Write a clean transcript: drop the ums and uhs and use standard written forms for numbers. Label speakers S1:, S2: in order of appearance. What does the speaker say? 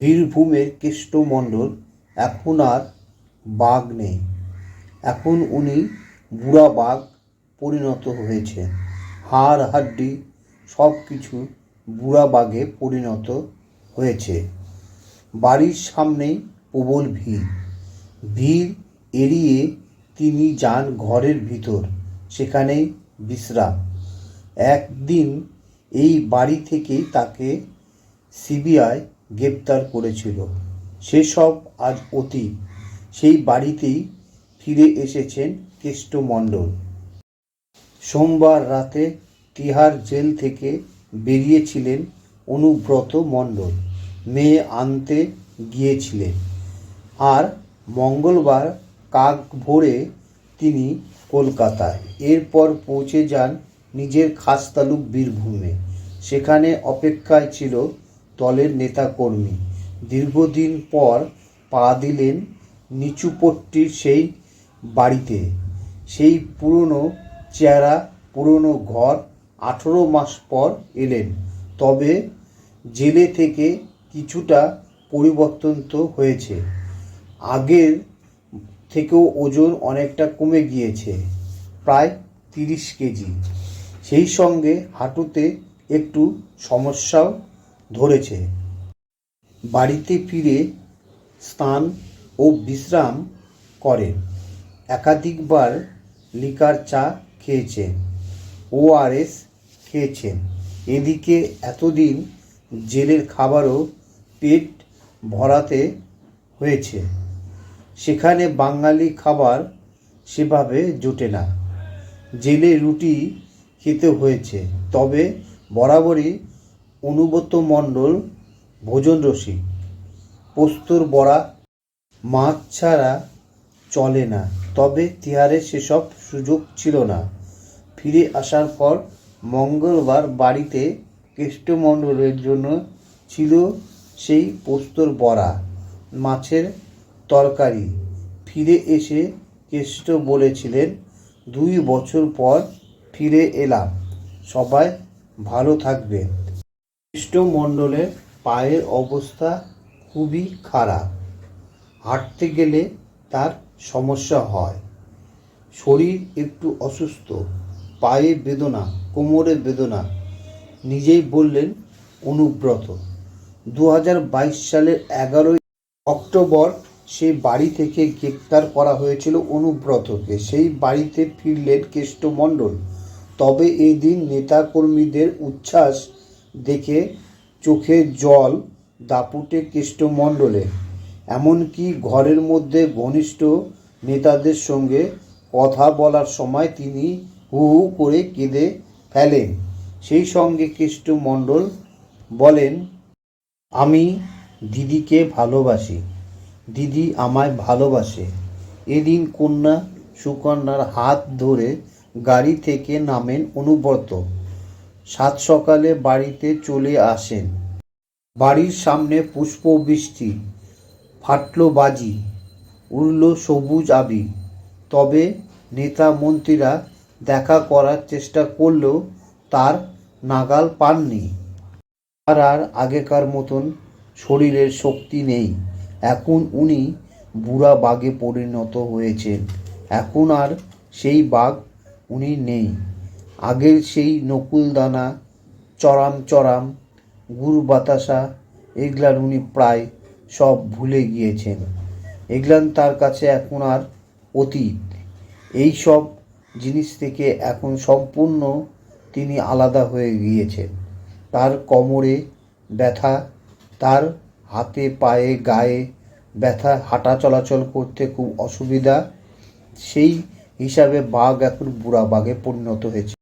S1: বীরভূমের কেষ্টমণ্ডল এখন আর বাঘ নেই, এখন উনি বুড়া বাঘ পরিণত হয়েছেন। হাড় হাড্ডি সব কিছু বুড়া বাঘে পরিণত হয়েছে। বাড়ির সামনেই প্রবল ভিড়। ভিড় এড়িয়ে তিনি যান ঘরের ভিতর, সেখানেই বিশ্রাম। একদিন এই বাড়ি থেকেই তাকে সিবিআই গ্রেপ্তার করেছিল। সেসব আজ অতীত। সেই বাড়িতেই ফিরে এসেছেন কেষ্টমণ্ডল। সোমবার রাতে তিহার জেল থেকে বেরিয়েছিলেন অনুব্রত মণ্ডল। মেয়ে আনতে গিয়েছিলেন, আর মঙ্গলবার কাক ভোরে তিনি কলকাতায়। এরপর পৌঁছে যান নিজের খাসতালুক বীরভূমে। সেখানে অপেক্ষায় ছিল দলের নেতাকর্মী। দীর্ঘদিন পর পা দিলেন নিচুপট্টির সেই বাড়িতে। সেই পুরনো চেহারা, পুরনো ঘর। 18 মাস পর এলেন, তবে জেলে থেকে কিছুটা পরিবর্তন তো হয়েছে। আগের থেকেও ওজন অনেকটা কমে গিয়েছে, প্রায় 30 কেজি। সেই সঙ্গে হাঁটুতে একটু সমস্যাও ধরেছে। বাড়িতে ফিরে স্নান ও বিশ্রাম করেন। একাধিকবার লিকার চা খেয়েছেন, ORS খেয়েছেন। এদিকে এতদিন জেলের খাবারও পেট ভরাতে হয়েছে। সেখানে বাঙালি খাবার সেভাবে জোটে না। জেলে রুটি খেতে হয়েছে। তবে বরাবরই অনুব্রত মণ্ডল ভোজন রসিক। পোস্তর বড়া, মাছ ছাড়া চলে না। তবে তিহারে সেসব সুযোগ ছিল না। ফিরে আসার পর মঙ্গলবার বাড়িতে কেষ্টমণ্ডলের জন্য ছিল সেই পোস্তর বড়া, মাছের তরকারি। ফিরে এসে কেষ্ট বলেছিলেন, 2 বছর পর ফিরে এলাম, সবাই ভালো থাকবেন। কেষ্টমণ্ডলের পায়ের অবস্থা খুবই খারাপ। হাঁটতে গেলে তার সমস্যা হয়। শরীর একটু অসুস্থ, পায়ে বেদনা, কোমরে বেদনা। নিজেই বললেন অনুব্রত। 2022 সালের 11 অক্টোবর সেই বাড়ি থেকে গ্রেপ্তার করা হয়েছিল অনুব্রতকে। সেই বাড়িতে ফিরলেন কেষ্টমণ্ডল। তবে এই দিন নেতাকর্মীদের উচ্ছ্বাস দেখে চোখে জল দাপুটে কেষ্টমণ্ডলের। এমনকি ঘরের মধ্যে ঘনিষ্ঠ নেতাদের সঙ্গে কথা বলার সময় তিনি হু হু করে কেঁদে ফেলেন। সেই সঙ্গে কেষ্টমণ্ডল বলেন, আমি দিদিকে ভালোবাসি, দিদি আমায় ভালোবাসে। এদিন কন্যা সুকন্যার হাত ধরে গাড়ি থেকে নামেন অনুব্রত। 7 সকালে বাড়িতে চলে আসেন। বাড়ির সামনে পুষ্পবৃষ্টি, ফাটল বাজি, উড়ল সবুজ আবির। তবে নেতা মন্ত্রীরা দেখা করার চেষ্টা করলেও তার নাগাল পাননি। আর আগেকার মতন শরীরের শক্তি নেই। এখন উনি বুড়া বাঘে পরিণত হয়েছেন। এখন আর সেই বাঘ উনি নেই। আগের সেই নকুলদানা, চড়াম চড়াম, গুড় বাতাসা, এগুলান উনি প্রায় সব ভুলে গিয়েছেন। এগুলান তার কাছে এখন আর অতীত। এই সব জিনিস থেকে এখন সম্পূর্ণ তিনি আলাদা হয়ে গিয়েছেন। তার কোমরে ব্যথা, তার হাতে পায়ে গায়ে ব্যথা, হাঁটা চলাচল করতে খুব অসুবিধা। সেই হিসাবে বাঘ এখন বুড়া বাঘে পরিণত হয়েছে।